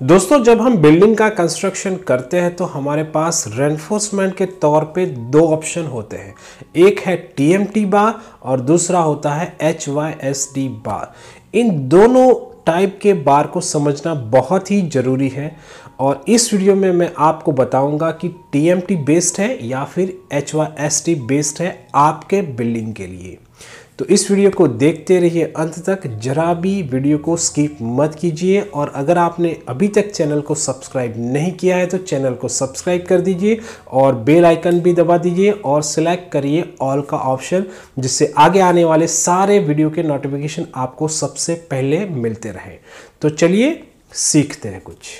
दोस्तों, जब हम बिल्डिंग का कंस्ट्रक्शन करते हैं तो हमारे पास रेनफोर्समेंट के तौर पे दो ऑप्शन होते हैं। एक है टीएमटी बार और दूसरा होता है HYSD बार। इन दोनों टाइप के बार को समझना बहुत ही ज़रूरी है और इस वीडियो में मैं आपको बताऊंगा कि टीएमटी बेस्ड है या फिर HYSD बेस्ड है आपके बिल्डिंग के लिए। तो इस वीडियो को देखते रहिए अंत तक, जरा भी वीडियो को स्किप मत कीजिए। और अगर आपने अभी तक चैनल को सब्सक्राइब नहीं किया है तो चैनल को सब्सक्राइब कर दीजिए और बेल आइकन भी दबा दीजिए और सिलेक्ट करिए ऑल का ऑप्शन, जिससे आगे आने वाले सारे वीडियो के नोटिफिकेशन आपको सबसे पहले मिलते रहें। तो चलिए सीखते हैं कुछ।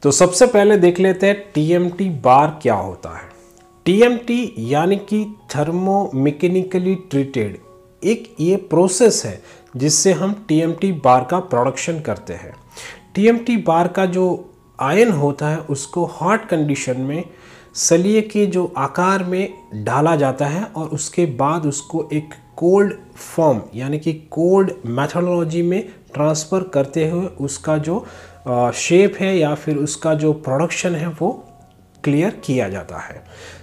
तो सबसे पहले देख लेते हैं टीएमटी बार क्या होता है। टीएमटी यानी कि थर्मोमैकेनिकली ट्रीटेड एक ये प्रोसेस है जिससे हम टीएमटी बार का प्रोडक्शन करते हैं। टीएमटी बार का जो आयन होता है उसको हॉट कंडीशन में सलिए के जो आकार में ढाला जाता है और उसके बाद उसको एक कोल्ड फॉर्म यानी कि कोल्ड मेथोडोलॉजी में ट्रांसफ़र करते हुए उसका जो शेप है या फिर उसका जो प्रोडक्शन है वो क्लियर किया जाता है।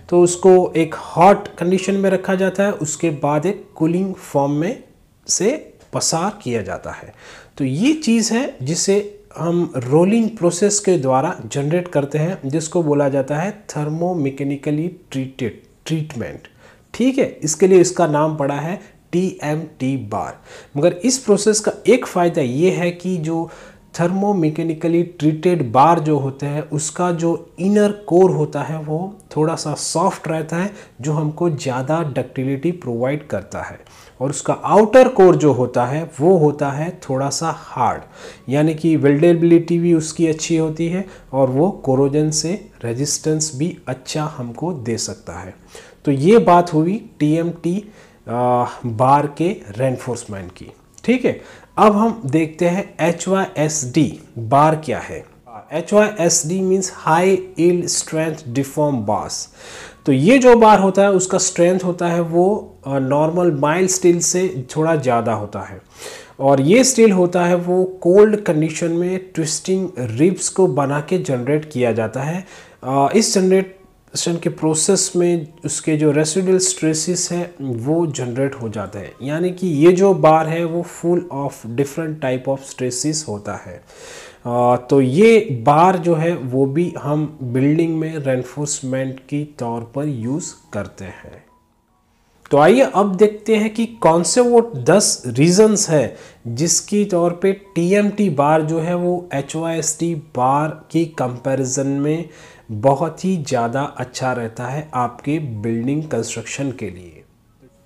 तो उसको एक हॉट कंडीशन में रखा जाता है, उसके बाद एक कूलिंग फॉर्म में से पसार किया जाता है। तो ये चीज़ है जिसे हम रोलिंग प्रोसेस के द्वारा जनरेट करते हैं, जिसको बोला जाता है थर्मोमैकेनिकली ट्रीटमेंट। ठीक है, इसके लिए इसका नाम पड़ा है टीएमटी बार। मगर इस प्रोसेस का एक फ़ायदा ये है कि जो थर्मोमैकेनिकली ट्रीटेड बार जो होते हैं उसका जो इनर कोर होता है वो थोड़ा सा सॉफ्ट रहता है, जो हमको ज़्यादा डक्टिलिटी प्रोवाइड करता है। और उसका आउटर कोर जो होता है वो होता है थोड़ा सा हार्ड, यानी कि वेल्डेबिलिटी भी उसकी अच्छी होती है और वो कोरोजन से रेजिस्टेंस भी अच्छा हमको दे सकता है। तो ये बात हुई टीएमटी बार के रेनफोर्समेंट की। ठीक है, अब हम देखते हैं HYSD बार क्या है। HYSD means high yield strength deform bars. तो ये जो बार होता है उसका स्ट्रेंथ होता है वो नॉर्मल माइल्ड स्टील से थोड़ा ज़्यादा होता है और ये स्टील होता है वो कोल्ड कंडीशन में ट्विस्टिंग रिब्स को बना के जनरेट किया जाता है। इस जनरेशन के प्रोसेस में उसके जो रेसिडुअल स्ट्रेसेस है वो जनरेट हो जाते हैं, यानी कि ये जो बार है वो full of different type of stresses होता है। तो ये बार जो है वो भी हम बिल्डिंग में रेनफोर्समेंट की तौर पर यूज़ करते हैं। तो आइए अब देखते हैं कि कौन से वो 10 रीजंस है जिसकी तौर पे टीएमटी बार जो है वो HYSD बार की कंपैरिजन में बहुत ही ज़्यादा अच्छा रहता है आपके बिल्डिंग कंस्ट्रक्शन के लिए।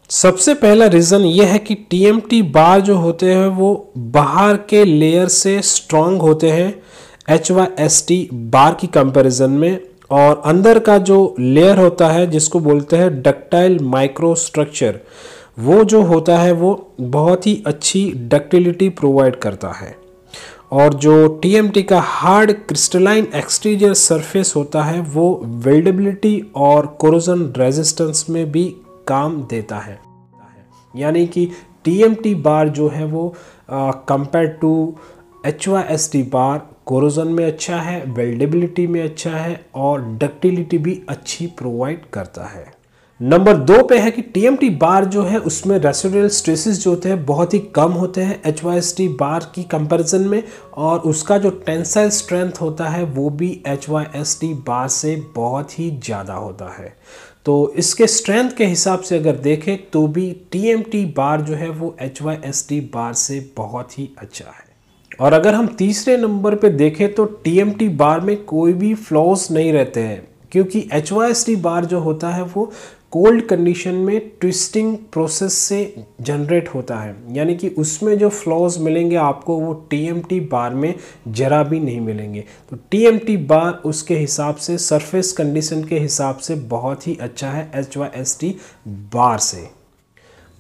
सबसे पहला रीज़न ये है कि टीएमटी बार जो होते हैं वो बाहर के लेयर से स्ट्रॉन्ग होते हैं HYSD बार की कंपैरिजन में, और अंदर का जो लेयर होता है जिसको बोलते हैं डक्टाइल माइक्रो स्ट्रक्चर, वो जो होता है वो बहुत ही अच्छी डक्टिलिटी प्रोवाइड करता है। और जो टीएमटी का हार्ड क्रिस्टलाइन एक्सटीरियर सरफेस होता है वो वेल्डेबिलिटी और कोरोजन रेजिस्टेंस में भी काम देता है। यानी कि टीएमटी बार जो है वो compare to HYSD bar corrosion में अच्छा है, वेल्डेबिलिटी में अच्छा है और डक्टिलिटी भी अच्छी प्रोवाइड करता है। नंबर 2 पे है कि टीएमटी बार जो है उसमें रेसिडुअल स्ट्रेसेस जो होते हैं बहुत ही कम होते हैं HYSD बार की कंपैरिजन में, और उसका जो टेंसाइल स्ट्रेंथ होता है वो भी HYSD बार से बहुत ही ज़्यादा होता है। तो इसके स्ट्रेंथ के हिसाब से अगर देखें तो भी टीएमटी बार जो है वो HYSD बार से बहुत ही अच्छा है। और अगर हम तीसरे नंबर पे देखें तो टीएमटी बार में कोई भी फ्लॉज नहीं रहते हैं, क्योंकि HYSD बार जो होता है वो कोल्ड कंडीशन में ट्विस्टिंग प्रोसेस से जनरेट होता है, यानी कि उसमें जो फ्लॉज मिलेंगे आपको वो टीएमटी बार में जरा भी नहीं मिलेंगे। तो टीएमटी बार उसके हिसाब से सरफेस कंडीशन के हिसाब से बहुत ही अच्छा है HYSD बार से।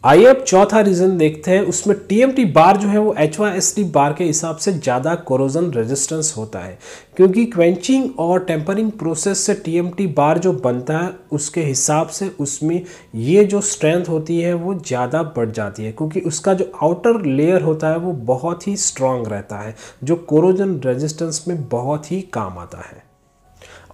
आइए अब चौथा रीजन देखते हैं। उसमें टीएमटी बार जो है वो HYSD बार के हिसाब से ज़्यादा कोरोजन रेजिस्टेंस होता है, क्योंकि क्वेंचिंग और टेम्परिंग प्रोसेस से टीएमटी बार जो बनता है उसके हिसाब से उसमें ये जो स्ट्रेंथ होती है वो ज़्यादा बढ़ जाती है, क्योंकि उसका जो आउटर लेयर होता है वो बहुत ही स्ट्रांग रहता है, जो कोरोजन रेजिस्टेंस में बहुत ही काम आता है।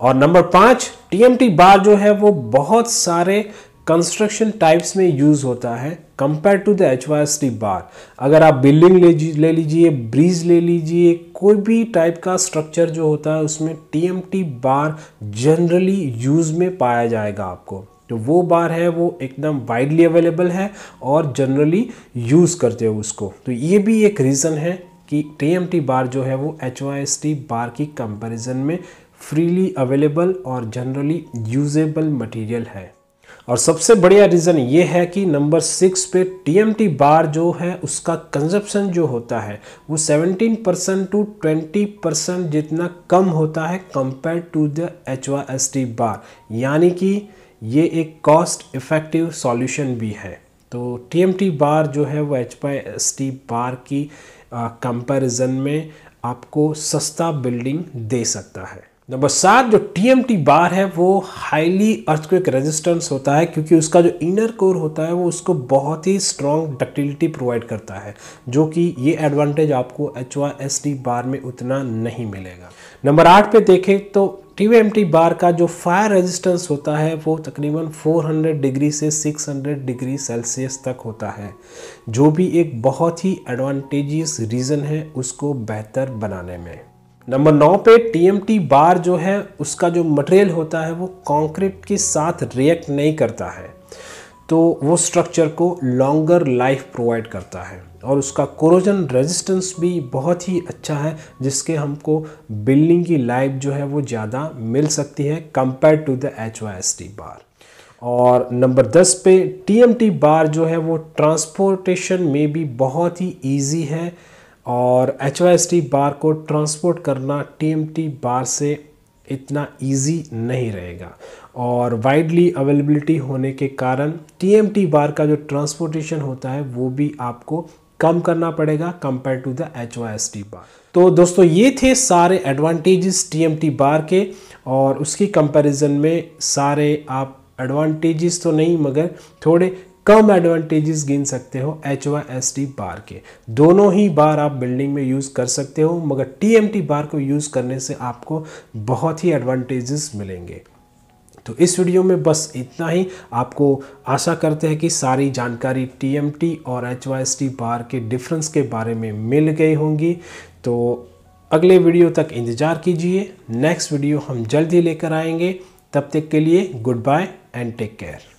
और नंबर 5, टीएमटी बार जो है वो बहुत सारे कंस्ट्रक्शन टाइप्स में यूज़ होता है कंपेयर टू द HYSD बार। अगर आप बिल्डिंग ले लीजिए, ब्रिज ले लीजिए, कोई भी टाइप का स्ट्रक्चर जो होता है उसमें टीएमटी बार जनरली यूज़ में पाया जाएगा आपको। तो वो बार है वो एकदम वाइडली अवेलेबल है और जनरली यूज़ करते हो उसको। तो ये भी एक रीज़न है कि टीएमटी बार जो है वो HYSD बार की कंपैरिजन में फ्रीली अवेलेबल और जनरली यूजेबल मटेरियल है। और सबसे बढ़िया रीज़न ये है कि नंबर 6 पे टीएमटी बार जो है उसका कंजप्शन जो होता है वो 17% टू 20% जितना कम होता है कंपेयर टू द HYSD बार, यानी कि ये एक कॉस्ट इफ़ेक्टिव सॉल्यूशन भी है। तो टीएमटी बार जो है वो HYSD बार की कंपैरिजन में आपको सस्ता बिल्डिंग दे सकता है। नंबर 7, जो टीएमटी बार है वो हाईली अर्थक्वेक रेजिस्टेंस होता है, क्योंकि उसका जो इनर कोर होता है वो उसको बहुत ही स्ट्रॉन्ग डक्टिलिटी प्रोवाइड करता है, जो कि ये एडवांटेज आपको HYSD बार में उतना नहीं मिलेगा। नंबर 8 पे देखें तो टीएमटी बार का जो फायर रेजिस्टेंस होता है वो तकरीबन 400 डिग्री से 600 डिग्री सेल्सियस तक होता है, जो भी एक बहुत ही एडवांटेजियस रीज़न है उसको बेहतर बनाने में। नंबर 9 पे टीएमटी बार जो है उसका जो मटेरियल होता है वो कंक्रीट के साथ रिएक्ट नहीं करता है, तो वो स्ट्रक्चर को लॉन्गर लाइफ प्रोवाइड करता है और उसका कोरोजन रेजिस्टेंस भी बहुत ही अच्छा है, जिसके हमको बिल्डिंग की लाइफ जो है वो ज़्यादा मिल सकती है कंपेयर टू द HYSD बार। और नंबर 10 पे टीएमटी बार जो है वो ट्रांसपोर्टेशन में भी बहुत ही ईजी है और HYSD बार को ट्रांसपोर्ट करना टीएमटी बार से इतना इजी नहीं रहेगा। और वाइडली अवेलेबिलिटी होने के कारण टीएमटी बार का जो ट्रांसपोर्टेशन होता है वो भी आपको कम करना पड़ेगा कंपेयर टू द HYSD बार। तो दोस्तों ये थे सारे एडवांटेजेस टीएमटी बार के, और उसकी कंपैरिजन में सारे आप एडवांटेजेस तो नहीं मगर थोड़े कम एडवांटेजेस गिन सकते हो HYSD बार के। दोनों ही बार आप बिल्डिंग में यूज़ कर सकते हो, मगर टीएमटी बार को यूज़ करने से आपको बहुत ही एडवांटेजेस मिलेंगे। तो इस वीडियो में बस इतना ही। आपको आशा करते हैं कि सारी जानकारी टीएमटी और HYSD बार के डिफरेंस के बारे में मिल गई होंगी। तो अगले वीडियो तक इंतज़ार कीजिए, नेक्स्ट वीडियो हम जल्द ही लेकर आएंगे। तब तक के लिए goodbye and take care.